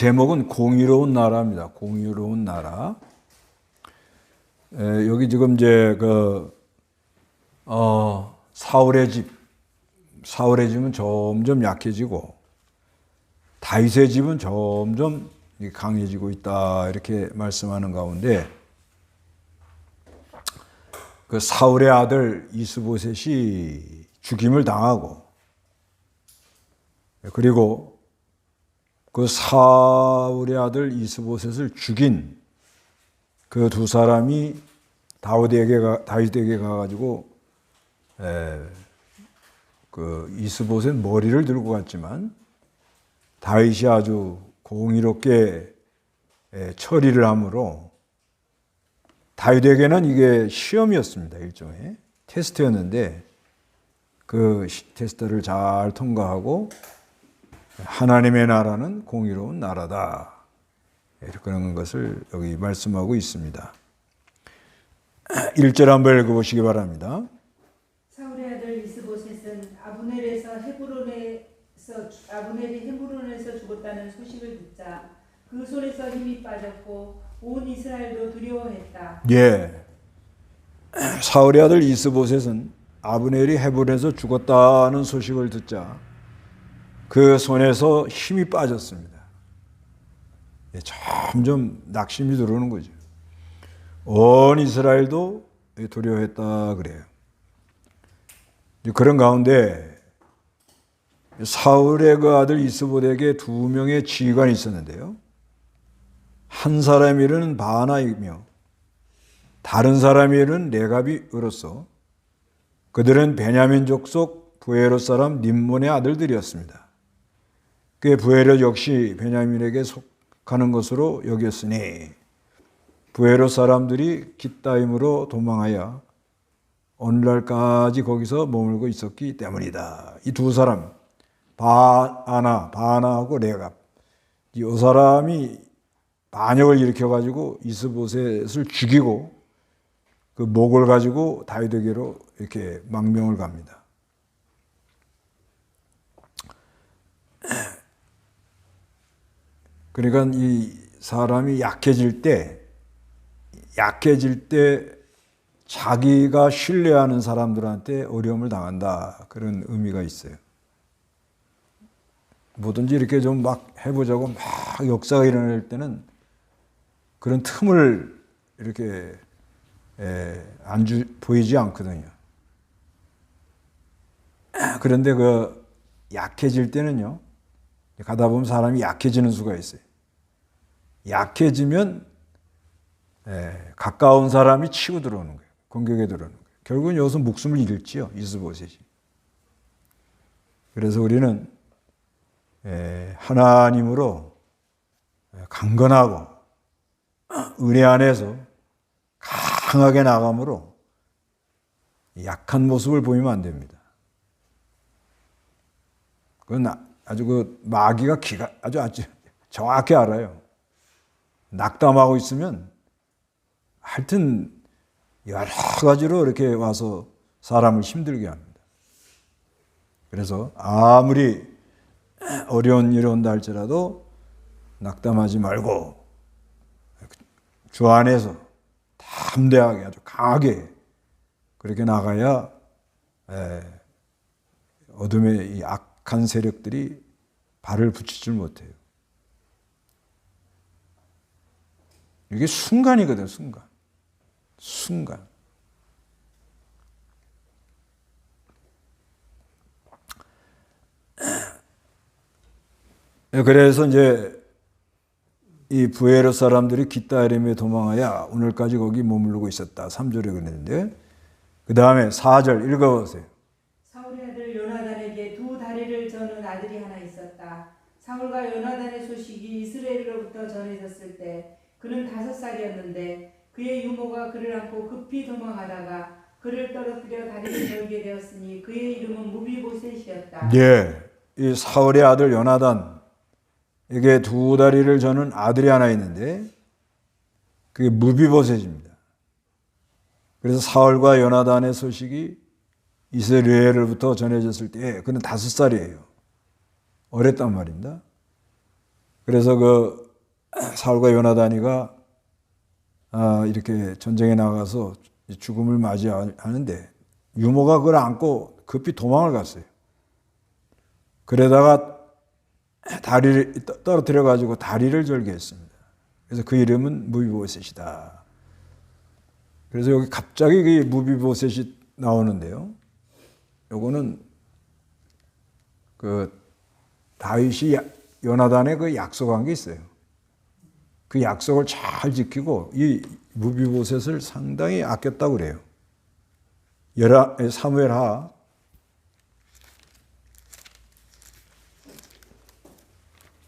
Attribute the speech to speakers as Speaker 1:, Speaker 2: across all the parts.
Speaker 1: 제목은 공의로운 나라입니다. 공의로운 나라. 여기 지금 이제 사울의 집은 점점 약해지고 다윗의 집은 점점 강해지고 있다 이렇게 말씀하는 가운데 그 사울의 아들 이스보셋이 죽임을 당하고 그리고 그 사울의 아들 이스보셋을 죽인 그 두 사람이 다윗에게 가가지고 그 이스보셋 머리를 들고 갔지만 다윗이 아주 공의롭게 처리를 하므로 다윗에게는 이게 시험이었습니다. 일종의 테스트였는데 그 테스트를 잘 통과하고 하나님의 나라는 공의로운 나라다. 그런 것을 여기 말씀하고 있습니다. 1절 한번 읽어보시기 바랍니다.
Speaker 2: 사울의 아들 이스보셋은 아브넬이 헤브론에서 죽었다는 소식을 듣자 그 손에서 힘이 빠졌고 온 이스라엘도 두려워했다.
Speaker 1: 예, 사울의 아들 이스보셋은 아브넬이 헤브론에서 죽었다는 소식을 듣자 그 손에서 힘이 빠졌습니다. 점점 낙심이 들어오는 거죠. 온 이스라엘도 두려워했다 그래요. 그런 가운데 사울의 그 아들 이스보셋에게 두 명의 지휘관이 있었는데요. 한 사람의 이름은 바나이며 다른 사람의 이름은 레갑이로서 그들은 베냐민 족속 부에롯 사람 림몬의 아들들이었습니다. 그 부에롯 역시 베냐민에게 속하는 것으로 여겼으니 부에롯 사람들이 깃다임으로 도망하여 오늘날까지 거기서 머물고 있었기 때문이다. 이 두 사람 바나하고 레갑 이 사람이 반역을 일으켜가지고 이스보셋을 죽이고 그 목을 가지고 다윗에게로 이렇게 망명을 갑니다. 그러니까 이 사람이 약해질 때 자기가 신뢰하는 사람들한테 어려움을 당한다. 그런 의미가 있어요. 뭐든지 이렇게 좀 막 해보자고 막 역사가 일어날 때는 그런 틈을 이렇게 보이지 않거든요. 그런데 그 약해질 때는요, 가다 보면 사람이 약해지는 수가 있어요. 약해지면 가까운 사람이 치고 들어오는 거예요. 공격에 들어오는 거예요. 결국은 여기서 목숨을 잃지요. 이스보셋이. 그래서 우리는 하나님으로 강건하고 은혜 안에서 강하게 나감으로 약한 모습을 보이면 안 됩니다. 그건 아주 그 마귀가 아주 정확히 알아요. 낙담하고 있으면 하여튼 여러 가지로 이렇게 와서 사람을 힘들게 합니다. 그래서 아무리 어려운 일이 온다 할지라도 낙담하지 말고 주 안에서 담대하게 아주 강하게 그렇게 나가야 어둠의 이 악한 세력들이 발을 붙이질 못해요. 이게 순간이거든, 순간. 그래서 이제 이 부에롯 사람들이 깃다림에 도망하여 오늘까지 거기 머무르고 있었다. 3절에 그랬는데 그 다음에 4절 읽어보세요.
Speaker 2: 사울의 아들 요나단에게 두 다리를 저는 아들이 하나 있었다. 사울과 요나단의 소식이 이스라엘로부터 전해졌을 때 그는 5살이었는데 그의 유모가 그를 안고 급히 도망하다가 그를 떨어뜨려 다리를 절게 되었으니 그의 이름은 무비보셋이었다.
Speaker 1: 예, 이 사울의 아들 요나단에게 두 다리를 저는 아들이 하나 있는데 그게 무비보셋입니다. 그래서 사울과 요나단의 소식이 이스라엘로부터 전해졌을 때 그는 5살이에요. 어렸단 말입니다. 그래서 그 사울과 요나단이가 이렇게 전쟁에 나가서 죽음을 맞이하는데 유모가 그걸 안고 급히 도망을 갔어요. 그러다가 다리를 떨어뜨려 가지고 다리를 절개했습니다. 그래서 그 이름은 무비보셋이다. 그래서 여기 갑자기 그 무비보셋이 나오는데요. 요거는 그 다윗이 요나단에 그 약속한 게 있어요. 그 약속을 잘 지키고 이 무비보셋을 상당히 아꼈다고 그래요.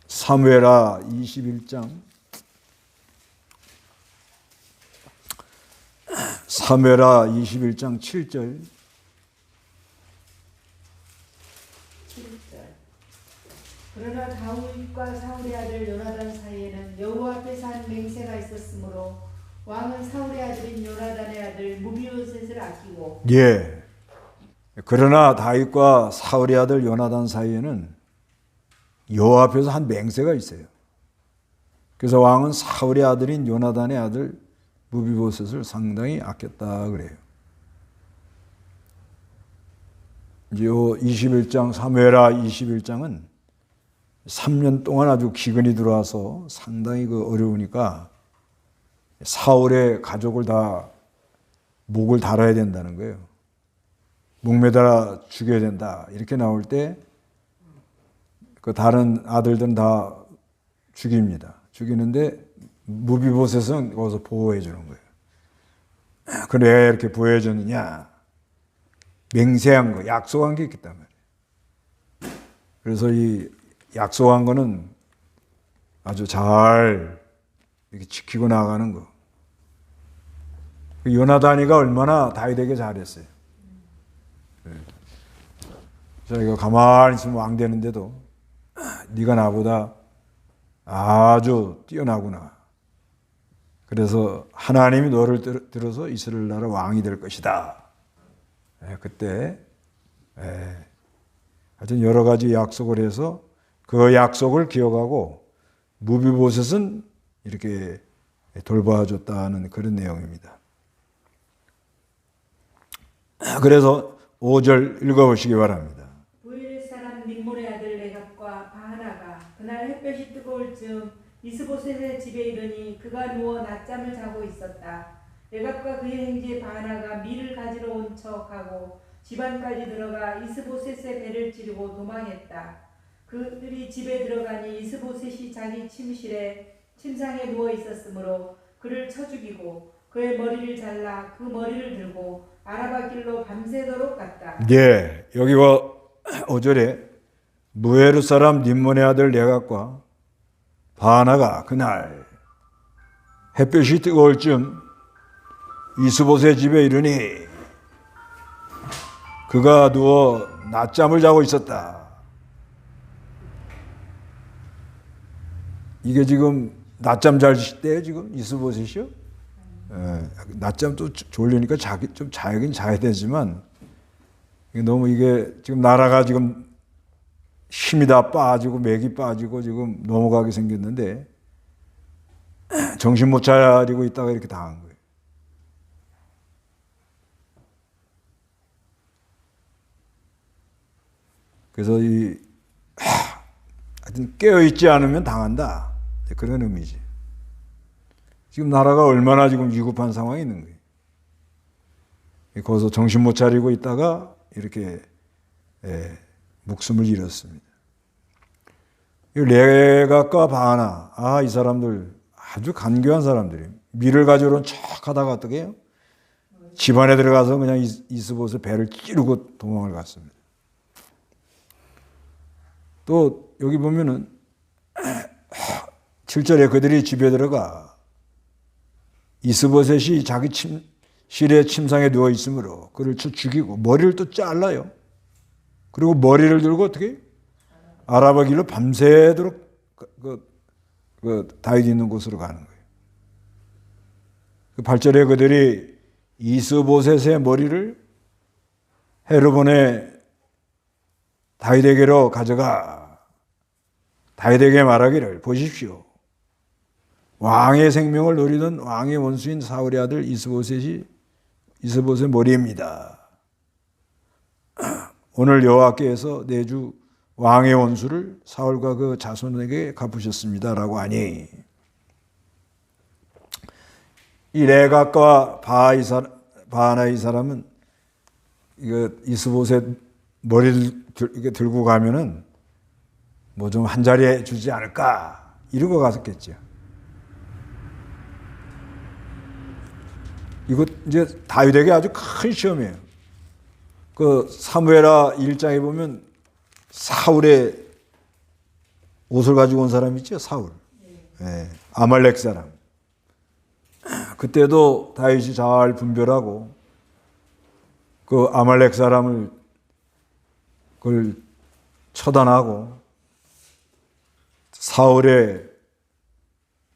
Speaker 1: 사무엘하 21장 사무엘하 21장 7절
Speaker 2: 그러나 다윗과 사울의 아들 요나단 사이에는 여호와 앞에서 한 맹세가 있었으므로 왕은 사울의 아들인 요나단의 아들 무비보셋을 아끼고
Speaker 1: 예. 그러나 다윗과 사울의 아들 요나단 사이에는 여호와 앞에서 한 맹세가 있어요. 그래서 왕은 사울의 아들인 요나단의 아들 무비보셋을 상당히 아꼈다 그래요. 이제 요 21장 사무엘하 21장은 3년 동안 아주 기근이 들어와서 상당히 그 어려우니까 사울의 가족을 다 목을 달아야 된다는 거예요. 목매달아 죽여야 된다. 이렇게 나올 때 그 다른 아들들은 다 죽입니다. 죽이는데 무비보셋은 거기서 보호해 주는 거예요. 그래 왜 이렇게 보호해 주느냐? 맹세한 거, 약속한 게 있기 때문에. 그래서 이 약속한 거는 아주 잘 이렇게 지키고 나가는 거. 요나단이가 얼마나 다윗에게 잘했어요. 자기가 가만히 있으면 왕 되는데도 네가 나보다 아주 뛰어나구나. 그래서 하나님이 너를 들어서 이스라엘 나라 왕이 될 것이다. 그때 하여튼 여러 가지 약속을 해서 그 약속을 기억하고 무비보셋은 이렇게 돌봐줬다는 그런 내용입니다. 그래서 5절 읽어보시기 바랍니다.
Speaker 2: 부엘의 사람 림몬의 아들 레갑과 바하나가 그날 햇볕이 뜨거울 즈음 이스보셋의 집에 이르니 그가 누워 낮잠을 자고 있었다. 레갑과 그의 형제 바하나가 밀을 가지러 온 척하고 집안까지 들어가 이스보셋의 배를 찌르고 도망했다. 그들이 집에 들어가니 이스보셋이 자기 침상에 누워 있었으므로 그를 쳐 죽이고 그의 머리를 잘라 그 머리를 들고 아라바 길로 밤새도록 갔다.
Speaker 1: 예, 여기 5절에 무에르 사람 림몬의 아들 레갑과 바하나가 그날 햇볕이 뜨거울 즈음 이스보셋 집에 이르니 그가 누워 낮잠을 자고 있었다. 이게 지금 낮잠 잘 때요 지금 이스보셋이요? 낮잠 또 졸리니까 좀 자야긴 자야 되지만 너무 이게 지금 나라가 지금 힘이 다 빠지고 맥이 빠지고 지금 넘어가게 생겼는데 정신 못 차리고 있다가 이렇게 당한 거예요. 그래서 하여튼 깨어있지 않으면 당한다. 그런 의미지. 지금 나라가 얼마나 지금 위급한 상황이 있는 거예요. 거기서 정신 못 차리고 있다가 이렇게 목숨을 잃었습니다. 레갑과 바하나, 이 사람들 아주 간교한 사람들이에요. 밀을 가지고 온 척 하다가 어떻게 해요? 집안에 들어가서 그냥 이스보셋 배를 찌르고 도망을 갔습니다. 또 여기 보면은 7절에 그들이 집에 들어가 이스보셋이 자기 실의 침상에 누워 있으므로 그를 죽이고 머리를 또 잘라요. 그리고 머리를 들고 어떻게 아라바 길로 밤새도록 그 다윗 있는 곳으로 가는 거예요. 그 8절에 그들이 이스보셋의 머리를 헤르본의 다윗에게로 가져가 다윗에게 말하기를 보십시오. 왕의 생명을 노리던 왕의 원수인 사울의 아들 이스보셋의 머리입니다. 오늘 여호와께서 내 주 왕의 원수를 사울과 그 자손에게 갚으셨습니다라고 하니 이 레갑과 바하나 이 사람은 이거 이스보셋 머리를 이렇게 들고 가면은 뭐 좀 한 자리에 주지 않을까 이러고 갔었겠죠. 이거 이제 다윗에게 아주 큰 시험이에요. 그 사무엘하 1장에 보면 사울의 옷을 가지고 온 사람 있죠, 사울. 네, 아말렉 사람. 그때도 다윗이 잘 분별하고 그 아말렉 사람을 그걸 처단하고 사울의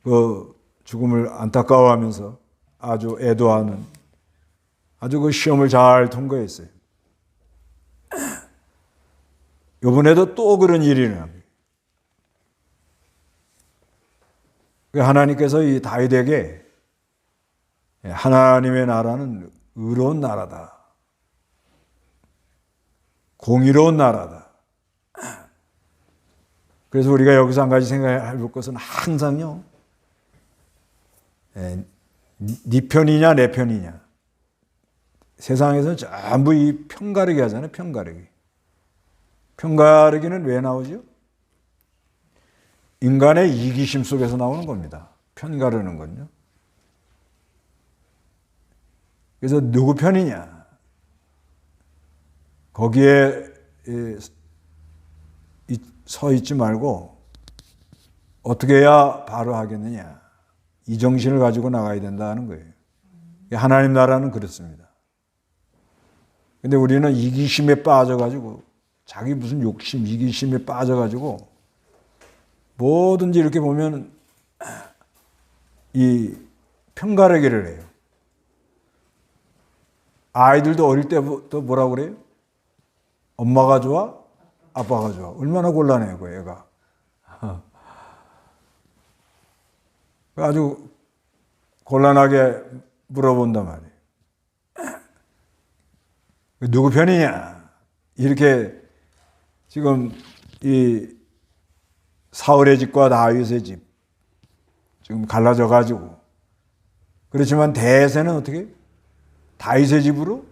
Speaker 1: 그 죽음을 안타까워하면서 아주 애도하는 아주 그 시험을 잘 통과했어요. 이번에도 또 그런 일이 일어납니다. 하나님께서 이 다윗에게 하나님의 나라는 의로운 나라다. 공의로운 나라다. 그래서 우리가 여기서 한 가지 생각해 볼 것은 항상요. 네 편이냐 내 편이냐. 세상에서는 전부 이 편가르기 하잖아요. 편가르기. 편가르기는 왜 나오죠? 인간의 이기심 속에서 나오는 겁니다. 편가르는 건요. 그래서 누구 편이냐. 거기에 서 있지 말고 어떻게 해야 바로 하겠느냐. 이 정신을 가지고 나가야 된다는 거예요. 하나님 나라는 그렇습니다. 근데 우리는 이기심에 빠져가지고 자기 무슨 욕심, 이기심에 빠져가지고 뭐든지 이렇게 보면 이 편가르기를 해요. 아이들도 어릴 때부터 뭐라고 그래요? 엄마가 좋아? 아빠가 좋아. 얼마나 곤란해요, 그 애가. 아주 곤란하게 물어본단 말이에요. 누구 편이냐? 이렇게 지금 이 사울의 집과 다윗의 집 지금 갈라져 가지고 그렇지만 대세는 어떻게? 다윗의 집으로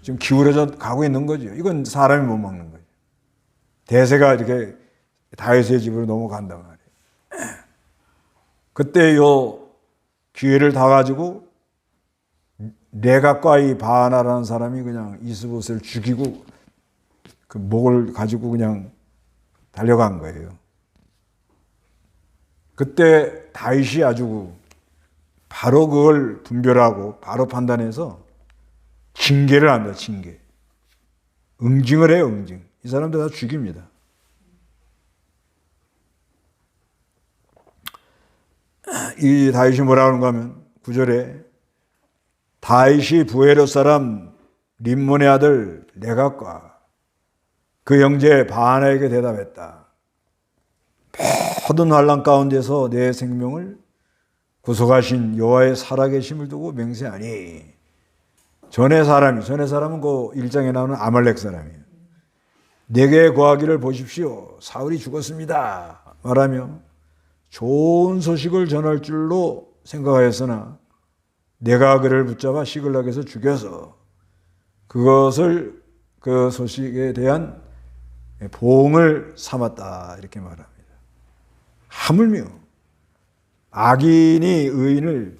Speaker 1: 지금 기울어져 가고 있는 거죠. 이건 사람이 못 막는 거죠. 대세가 이렇게 다윗의 집으로 넘어간단 말이에요. 그때 요 기회를 다 가지고 레갑과 이 바하나라는 사람이 그냥 이스보셋을 죽이고 그 목을 가지고 그냥 달려간 거예요. 그때 다윗이 아주 바로 그걸 분별하고 바로 판단해서 징계를 한다. 징계. 응징을 해요. 응징. 이 사람들 다 죽입니다. 이 다윗이 뭐라고 하는가 하면 9절에 다윗이 부에롯 사람 림몬의 아들 레갑과 그 형제 바하나에게 대답했다. 모든 환난 가운데서 내 생명을 구속하신 여호와의 살아계심을 두고 맹세하니 전의 사람은 그 1장에 나오는 아말렉 사람이에요. 내게 구하기를 보십시오. 사울이 죽었습니다. 말하며 좋은 소식을 전할 줄로 생각하였으나 내가 그를 붙잡아 시글락에서 죽여서 그것을 그 소식에 대한 보응을 삼았다. 이렇게 말합니다. 하물며 악인이 의인을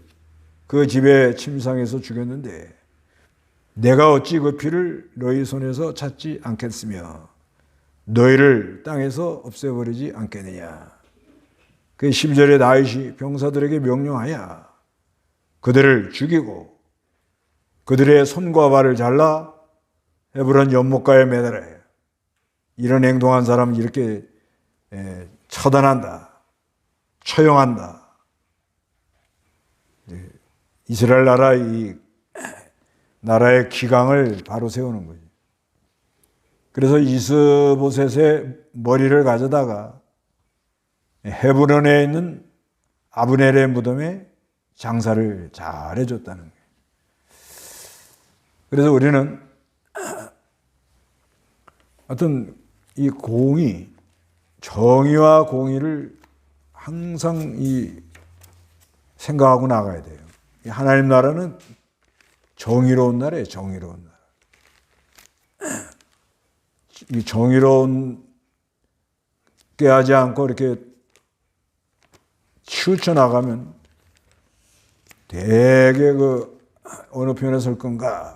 Speaker 1: 그 집에 침상해서 죽였는데 내가 어찌 그 피를 너희 손에서 찾지 않겠으며 너희를 땅에서 없애버리지 않겠느냐. 그 10절에 다윗이 병사들에게 명령하여 그들을 죽이고 그들의 손과 발을 잘라 헤브론 연못가에 매달아. 이런 행동한 사람은 이렇게 처단한다. 처형한다. 이스라엘 나라 이 나라의 기강을 바로 세우는 거죠. 그래서 이스보셋의 머리를 가져다가 헤브론에 있는 아브넬의 무덤에 장사를 잘 해줬다는 거예요. 그래서 우리는 하여튼 이 공의, 정의와 공의를 항상 생각하고 나가야 돼요. 하나님 나라는 정의로운 나라예요. 정의로운 나라. 이 정의로운 게 하지 않고 이렇게 치우쳐 나가면 되게 어느 편에 설 건가.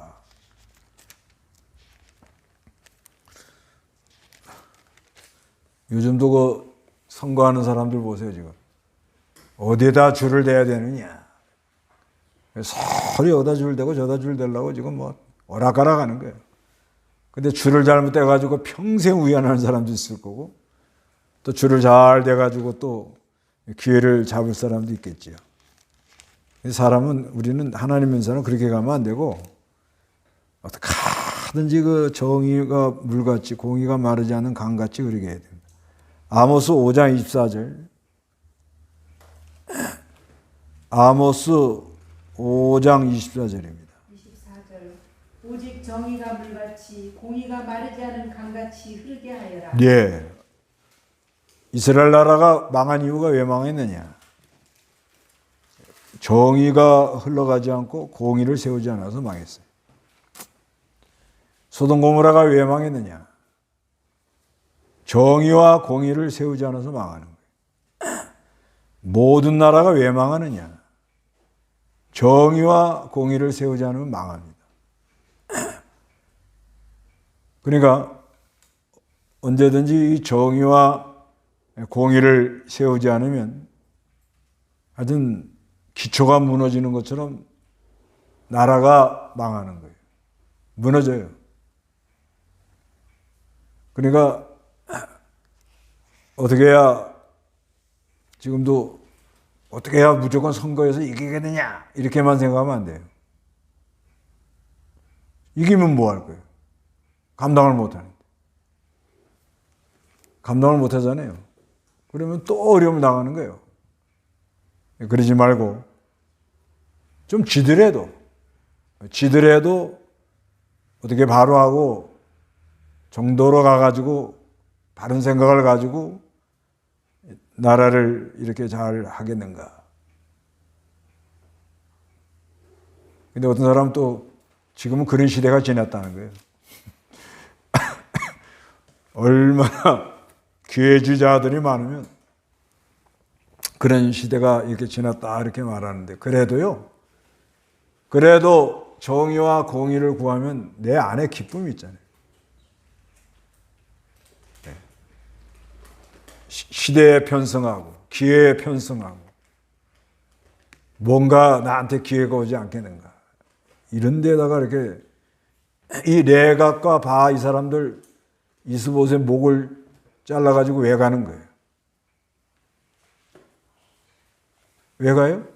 Speaker 1: 요즘도 선거하는 사람들 보세요, 지금. 어디에다 줄을 대야 되느냐. 서로 여기다 줄 대고 저다 줄 대려고 지금 오락가락 하는 거예요. 근데 줄을 잘못 대가지고 평생 우연하는 사람도 있을 거고, 또 줄을 잘 대가지고 또 기회를 잡을 사람도 있겠지요. 우리는 하나님 인사는 그렇게 가면 안 되고, 어떻게 하든지 정의가 물같이, 공의가 마르지 않는 강같이 그렇게 해야 됩니다. 아모스 5장 24절. 아모스 5장 24절입니다.
Speaker 2: 24절. 오직 정의가 물같이 공의가 마르지 않은 강같이 흐르게 하여라.
Speaker 1: 예. 이스라엘 나라가 망한 이유가 왜 망했느냐? 정의가 흘러가지 않고 공의를 세우지 않아서 망했어요. 소돔 고모라가 왜 망했느냐? 정의와 공의를 세우지 않아서 망하는 거예요. 모든 나라가 왜 망하느냐? 정의와 공의를 세우지 않으면 망합니다. 그러니까 언제든지 이 정의와 공의를 세우지 않으면 하여튼 기초가 무너지는 것처럼 나라가 망하는 거예요. 무너져요. 그러니까 어떻게 해야 지금도 어떻게 해야 무조건 선거에서 이기겠느냐 이렇게만 생각하면 안 돼요. 이기면 뭐 할 거예요? 감당을 못 하는데. 감당을 못 하잖아요. 그러면 또 어려움을 당하는 거예요. 그러지 말고 좀 지더라도 어떻게 바로 하고 정도로 가가지고 바른 생각을 가지고 나라를 이렇게 잘 하겠는가. 근데 어떤 사람은 또 지금은 그런 시대가 지났다는 거예요. 얼마나 기회주의자들이 많으면 그런 시대가 이렇게 지났다 이렇게 말하는데 그래도 정의와 공의를 구하면 내 안에 기쁨이 있잖아요. 네. 시대에 편성하고 기회에 편성하고 뭔가 나한테 기회가 오지 않겠는가 이런 데다가 이렇게 이 레갑과 바 이 사람들 이스봇의 목을 잘라가지고 왜 가는 거예요? 왜 가요?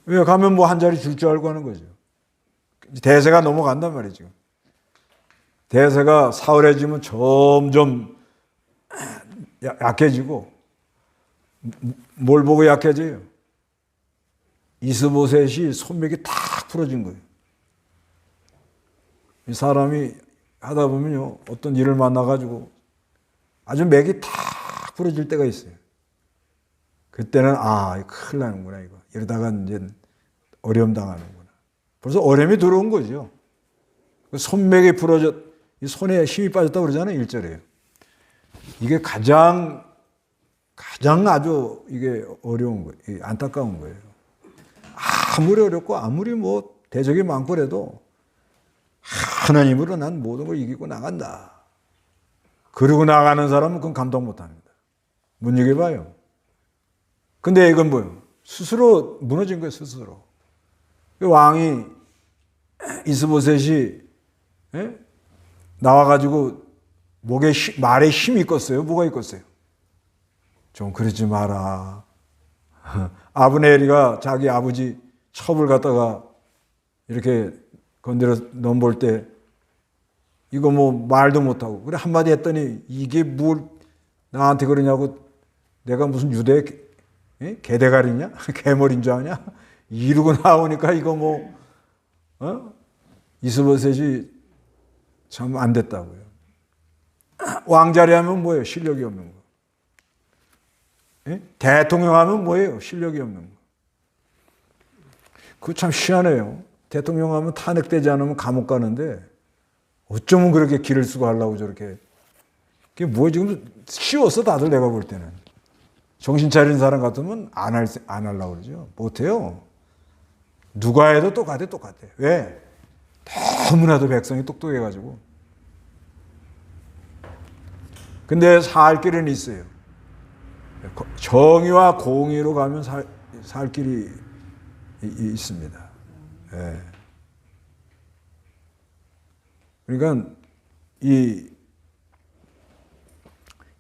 Speaker 1: 왜 가면 뭐 한 자리 줄 줄 알고 하는 거죠. 대세가 넘어간단 말이죠. 대세가 사울해지면 점점 약해지고 뭘 보고 약해져요? 이스보셋이 손맥이 탁 부러진 거예요. 이 사람이 하다 보면요 어떤 일을 만나가지고 아주 맥이 탁 부러질 때가 있어요. 그때는 큰일 나는구나 이거. 이러다가 이제 어려움 당하는구나. 벌써 어려움이 들어온 거죠. 손맥이 부러져 이 손에 힘이 빠졌다고 그러잖아요. 1절에요. 이게 가장 아주 이게 어려운 거예요. 안타까운 거예요. 아무리 어렵고 아무리 뭐 대적이 많고라도 하나님으로 난 모든 걸 이기고 나간다. 그러고 나가는 사람은 그건 감당 못합니다. 못 이겨봐요. 근데 이건 뭐예요? 스스로 무너진 거예요. 스스로. 왕이 이스보셋이 나와가지고 말에 힘이 있겠어요? 뭐가 있겠어요? 좀 그러지 마라. 아브넬이가 자기 아버지 첩을 갖다가 이렇게 건드려 넘볼 때 이거 뭐 말도 못하고 그래 한마디 했더니 이게 뭘 나한테 그러냐고 내가 무슨 유대 개대가리냐? 개머리인 줄 아냐? 이러고 나오니까 이거 뭐 이스보셋이 참 안 됐다고요. 왕자리 하면 뭐예요? 실력이 없는 거. 대통령 하면 뭐예요? 실력이 없는 거. 그거 참 희한해요. 대통령 하면 탄핵되지 않으면 감옥 가는데 어쩌면 그렇게 길을 쓰고 하려고 저렇게. 그게 뭐 지금 쉬웠어 다들 내가 볼 때는. 정신 차리는 사람 같으면 안 하려고 그러죠. 못해요. 누가 해도 똑같아. 왜? 너무나도 백성이 똑똑해가지고. 근데 살 길은 있어요. 정의와 공의로 가면 살 길이 있습니다. 예. 그러니까 이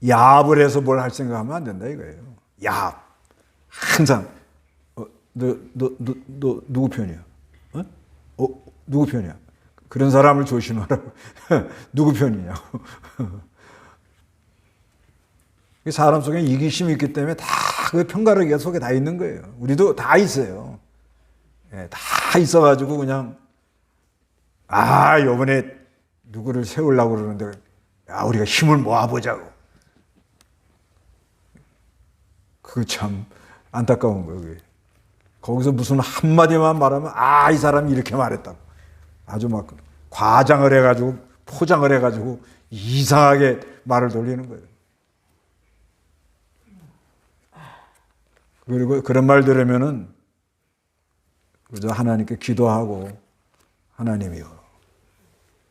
Speaker 1: 야합을 해서 뭘 할 생각하면 안 된다 이거예요. 야합. 항상 너 누구 편이야? 누구 편이야? 그런 사람을 조심하라고. 누구 편이냐고. 사람 속에 이기심이 있기 때문에 다 그 편가르기가 속에 다 있는 거예요. 우리도 다 있어요. 예, 다 있어가지고 그냥 요번에 누구를 세우려고 그러는데 우리가 힘을 모아보자고. 그거 참 안타까운 거예요. 그게. 거기서 무슨 한마디만 말하면 이 사람이 이렇게 말했다고. 아주 막 과장을 해가지고 포장을 해가지고 이상하게 말을 돌리는 거예요. 그리고 그런 말 들으면은 그저 하나님께 기도하고 하나님이여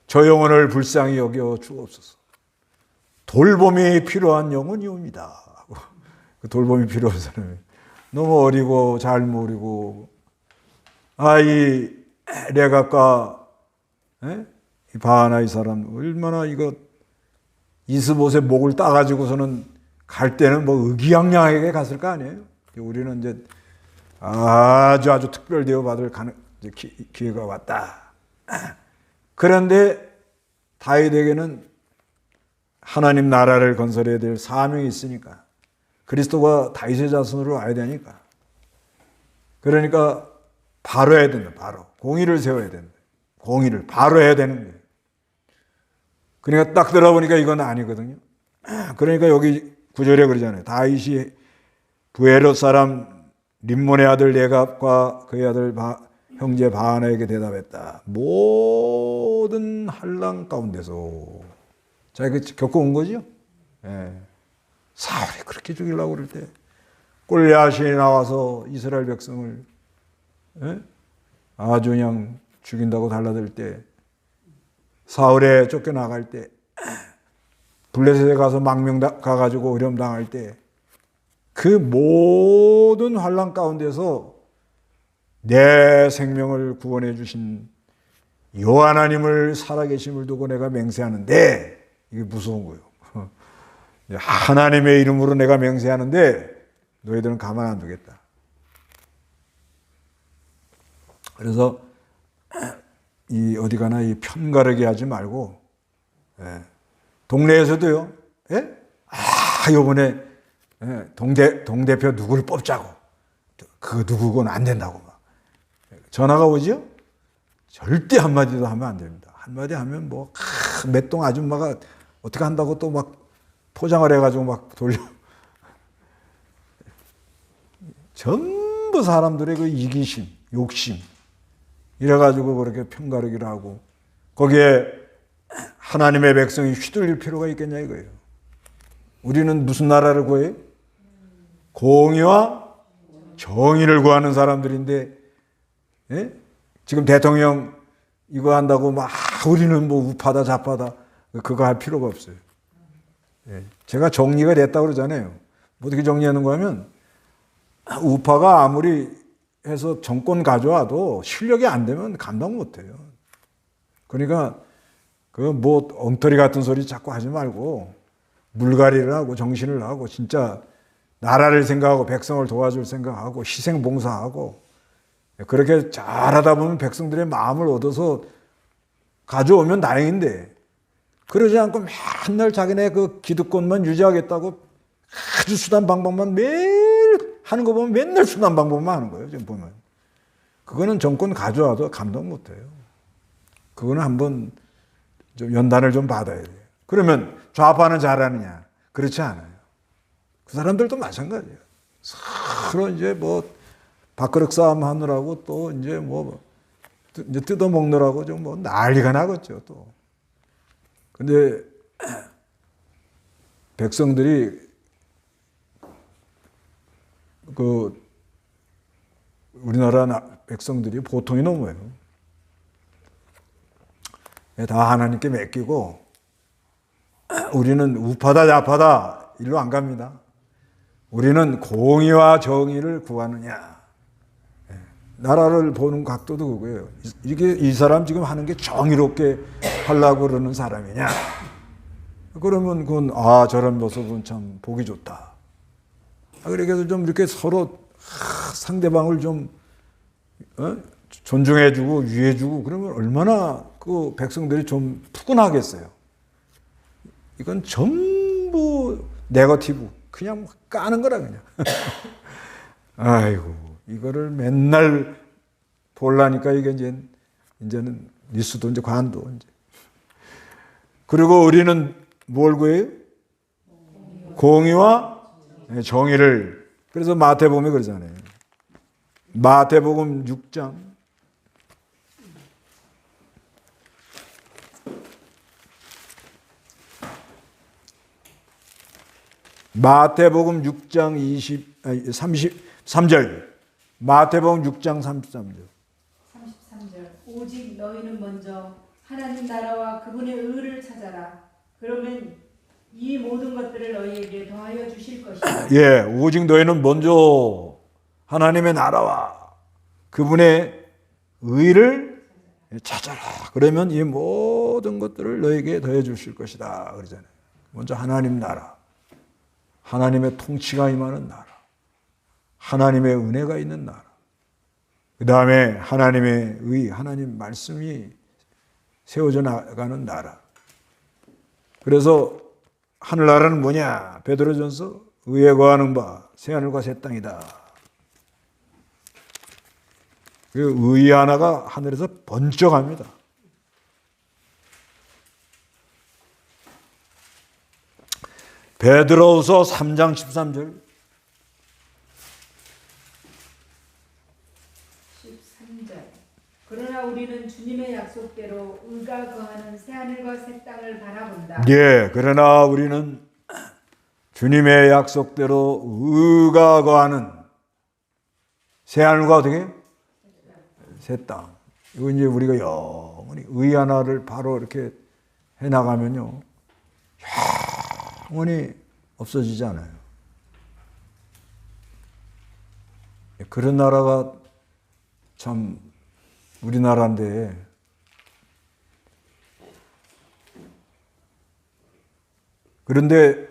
Speaker 1: 저 영혼을 불쌍히 여겨 주옵소서. 돌봄이 필요한 영혼이옵니다. 그 돌봄이 필요한 사람이 너무 어리고 잘 모르고 이 레갑과 이 바하나 이 사람 얼마나 이거 이스보셋 목을 따가지고서는 갈 때는 뭐 의기양양하게 갔을 거 아니에요. 우리는 이제 아주 특별 대우 받을 기회가 왔다. 그런데 다윗에게는 하나님 나라를 건설해야 될 사명이 있으니까 그리스도가 다윗의 자손으로 와야 되니까 그러니까 바로 해야 된다. 바로 공의를 세워야 된다. 공의를 바로 해야 되는 거예요. 그러니까 딱 들어보니까 이건 아니거든요. 그러니까 여기 9절에 그러잖아요. 다윗이 부에롯 사람 림몬의 아들 레갑과 그의 아들 형제 바하나에게 대답했다. 모든 환난 가운데서 자기가 겪어온 거죠. 예. 사울이 그렇게 죽이려고 그럴 때 골리앗이 나와서 이스라엘 백성을 아주 그냥 죽인다고 달라들 때 사울에 쫓겨나갈 때 블레셋에 가서 망명 가가지고 어려움 당할 때 그 모든 환난 가운데서 내 생명을 구원해 주신 여호와 하나님을 살아계심을 두고 내가 맹세하는데 이게 무서운 거예요. 하나님의 이름으로 내가 맹세하는데 너희들은 가만 안 두겠다. 그래서 이 어디 가나 이 편가르기 하지 말고 동네에서도요. 이번에 동대표 누구를 뽑자고. 그 누구건 안 된다고 막 전화가 오죠. 절대 한마디도 하면 안 됩니다. 한마디 하면 뭐 맷동 아줌마가 어떻게 한다고 또 막 포장을 해가지고 막 돌려. 전부 사람들의 그 이기심, 욕심 이래가지고 그렇게 편가르기를 하고 거기에 하나님의 백성이 휘둘릴 필요가 있겠냐 이거예요. 우리는 무슨 나라를 구해요? 공의와 정의를 구하는 사람들인데 지금 대통령 이거 한다고 막 우리는 뭐 우파다 좌파다 그거 할 필요가 없어요. 제가 정리가 됐다고 그러잖아요. 어떻게 정리하는 거냐면 우파가 아무리 해서 정권 가져와도 실력이 안 되면 감당 못 해요. 그러니까 그 뭐 엉터리 같은 소리 자꾸 하지 말고 물갈이를 하고 정신을 하고 진짜 나라를 생각하고 백성을 도와줄 생각하고 희생 봉사하고 그렇게 잘하다 보면 백성들의 마음을 얻어서 가져오면 다행인데 그러지 않고 맨날 자기네 그 기득권만 유지하겠다고 아주 수단 방법만 매일 하는 거 보면 맨날 수단 방법만 하는 거예요. 지금 보면. 그거는 정권 가져와도 감동 못 해요. 그거는 한번 좀 연단을 좀 받아야 돼요. 그러면 좌파는 잘하느냐? 그렇지 않아요. 그 사람들도 마찬가지예요. 서로 이제 뭐 밥그릇 싸움 하느라고 또 이제 뭐 이제 뜯어먹느라고 좀 뭐 난리가 나겠죠, 또. 근데 백성들이 그 우리나라 백성들이 보통이 너무해요. 다 하나님께 맡기고 우리는 우파다 좌파다 일로 안 갑니다. 우리는 공의와 정의를 구하느냐. 나라를 보는 각도도 그거예요. 이게 이 사람 지금 하는 게 정의롭게 하려고 그러는 사람이냐. 그러면 그건 저런 모습은 참 보기 좋다. 그래서 좀 이렇게 서로 상대방을 좀 존중해주고 위해주고 그러면 얼마나 그 백성들이 좀 푸근하겠어요. 이건 전부 네거티브 그냥 까는 거라 그냥. 아이고 이거를 맨날 보려니까 이게 이제는 뉴스도 이제 관도 이제. 그리고 우리는 뭘 구해요? 공의와 정의를. 그래서 마태복음에 그러잖아요. 마태복음 6장 마태복음 6장 33절 마태복음 6장 33절
Speaker 2: 33절 오직 너희는 먼저 하나님 나라와 그분의 의를 찾아라. 그러면 이 모든 것들을 너희에게 더하여 주실 것이다.
Speaker 1: 예, 오직 너희는 먼저 하나님의 나라와 그분의 의를 찾아라. 그러면 이 모든 것들을 너희에게 더해 주실 것이다. 그러잖아요. 먼저 하나님 나라. 하나님의 통치가 임하는 나라. 하나님의 은혜가 있는 나라. 그 다음에 하나님의 의, 하나님 말씀이 세워져 나가는 나라. 그래서 하늘나라는 뭐냐? 베드로전서 의에 거하는 바 새하늘과 새 땅이다. 그 의 하나가 하늘에서 번쩍합니다. 베드로후서 3장 13절
Speaker 2: 13절 그러나 우리는 주님의 약속대로 의가 거하는 새하늘과 새 땅을 바라본다.
Speaker 1: 예, 그러나 우리는 주님의 약속대로 의가 거하는 새하늘과 어떻게? 새 땅. 이거 이제 우리가 영원히 의 하나를 바로 이렇게 해나가면요. 영원히 없어지지 않아요. 그런 나라가 참 우리나라인데 그런데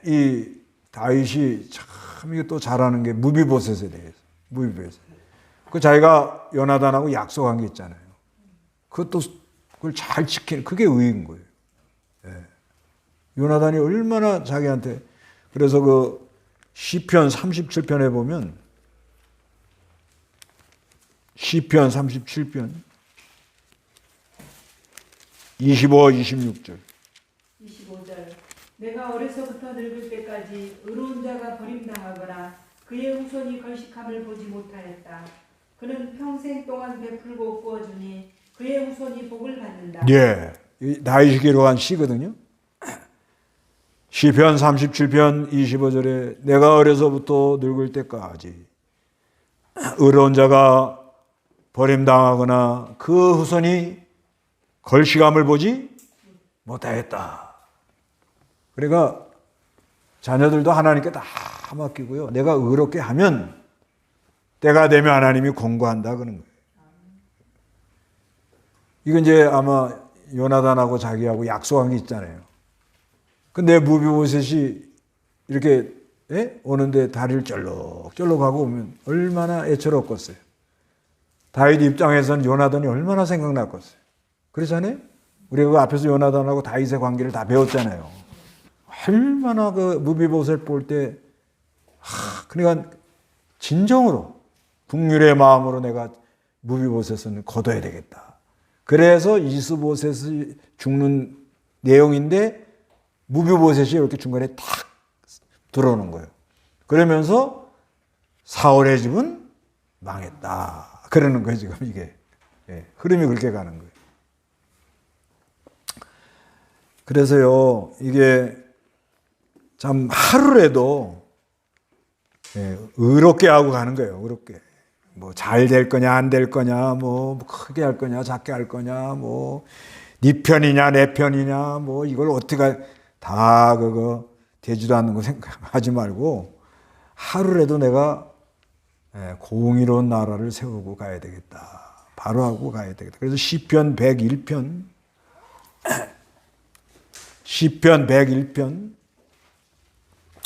Speaker 1: 이 다윗이 참 이게 또 잘하는 게 무비보셋에 대해서 무비보셋. 그 자기가 요나단하고 약속한 게 있잖아요. 그것도 그걸 잘 지키는 그게 의인 거예요. 예. 요나단이 얼마나 자기한테 그래서 그 시편 37편에 보면 시편 37편 25, 26절
Speaker 2: 25절 내가 어려서부터 늙을 때까지 의로운 자가 버림당하거나 그의 후손이 걸식함을 보지 못하였다. 그는 평생 동안 베풀고 구워주니 그의 후손이 복을 받는다.
Speaker 1: 예, 다윗이 기록한 시거든요. 시편 37편 25절에 내가 어려서부터 늙을 때까지 의로운 자가 버림당하거나 그 후손이 걸시감을 보지 못하였다. 그러니까 자녀들도 하나님께 다 맡기고요. 내가 의롭게 하면 때가 되면 하나님이 공고한다 그러는 거예요. 이건 이제 아마 요나단하고 자기하고 약속한 게 있잖아요. 근데 무비보셋이 이렇게 오는데 다리를 쩔룩쩔룩하고 오면 얼마나 애처롭겠어요. 다윗 입장에서는 요나단이 얼마나 생각났겠어요. 그렇잖아요. 우리가 그 앞에서 요나단하고 다윗의 관계를 다 배웠잖아요. 얼마나 그 무비보셋 볼 때, 그러니까 진정으로 국률의 마음으로 내가 무비보셋은 거둬야 되겠다. 그래서 이스보셋이 죽는 내용인데 무비보셋이 이렇게 중간에 탁 들어오는 거예요. 그러면서 사울의 집은 망했다. 그러는 거예요, 지금 이게. 예, 흐름이 그렇게 가는 거예요. 그래서요, 이게 참 하루라도 의롭게 하고 가는 거예요, 의롭게. 뭐 잘 될 거냐, 안 될 거냐, 뭐 크게 할 거냐, 작게 할 거냐, 뭐 네 편이냐, 내 편이냐, 뭐 이걸 어떻게 다 그거 되지도 않는 거 생각하지 말고 하루라도 내가 공의로운 나라를 세우고 가야 되겠다. 바로 하고 가야 되겠다. 그래서 시편 101편, 시편 101편,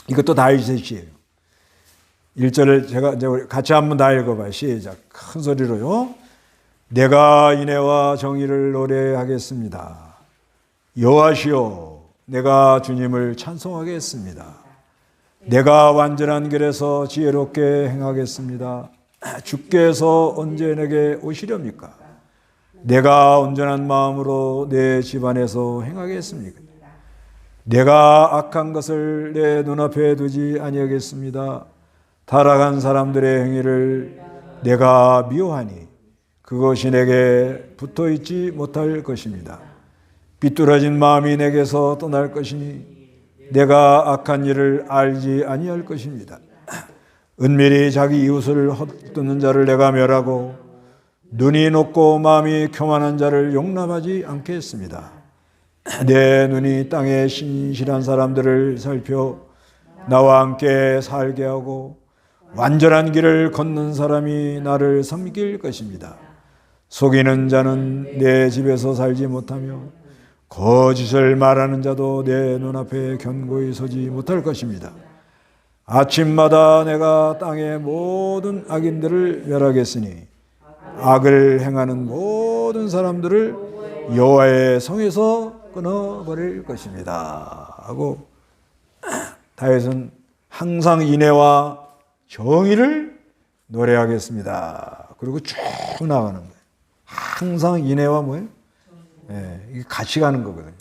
Speaker 1: 이것도 다윗의시예요. 1절을 제가 이제 같이 한번 다 읽어봐요. 시작. 큰 소리로요. 내가 인애와 정의를 노래하겠습니다. 여호와시여, 내가 주님을 찬송하겠습니다. 내가 완전한 길에서 지혜롭게 행하겠습니다. 주께서 언제 내게 오시렵니까? 내가 온전한 마음으로 내 집안에서 행하겠습니까? 내가 악한 것을 내 눈앞에 두지 아니하겠습니다. 타락한 사람들의 행위를 내가 미워하니 그것이 내게 붙어있지 못할 것입니다. 비뚤어진 마음이 내게서 떠날 것이니 내가 악한 일을 알지 아니할 것입니다. 은밀히 자기 이웃을 헛되는 자를 내가 멸하고 눈이 높고 마음이 교만한 자를 용납하지 않겠습니다. 내 눈이 땅에 신실한 사람들을 살펴 나와 함께 살게 하고 완전한 길을 걷는 사람이 나를 섬길 것입니다. 속이는 자는 내 집에서 살지 못하며 거짓을 말하는 자도 내 눈앞에 견고히 서지 못할 것입니다. 아침마다 내가 땅의 모든 악인들을 멸하겠으니 악을 행하는 모든 사람들을 여호와의 성에서 끊어버릴 것입니다. 하고 다윗은 항상 인애와 정의를 노래하겠습니다. 그리고 쭉 나가는 거예요. 항상 인애와 뭐예요? 이게 같이 가는 거거든요.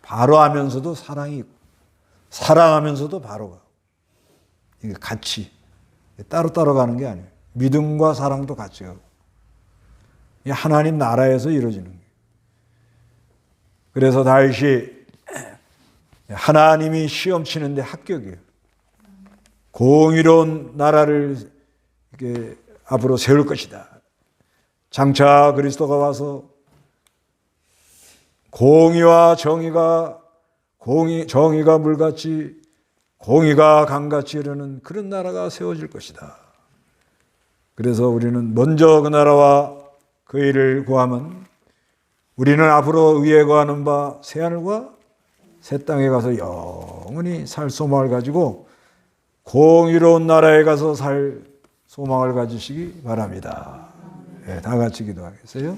Speaker 1: 바로 하면서도 사랑이 있고, 사랑하면서도 바로 가고. 이게 같이. 따로따로 가는 게 아니에요. 믿음과 사랑도 같이 가고. 이게 하나님 나라에서 이루어지는 거예요. 그래서 다윗이 하나님이 시험 치는데 합격이에요. 공의로운 나라를 이렇게 앞으로 세울 것이다. 장차 그리스도가 와서 공의와 정의가 물같이 공의가 강같이 이르는 그런 나라가 세워질 것이다. 그래서 우리는 먼저 그 나라와 그 일을 구하면 우리는 앞으로 위에 거하는 바 새하늘과 새 땅에 가서 영원히 살 소망을 가지고 공의로운 나라에 가서 살 소망을 가지시기 바랍니다. 다 같이 기도하겠어요?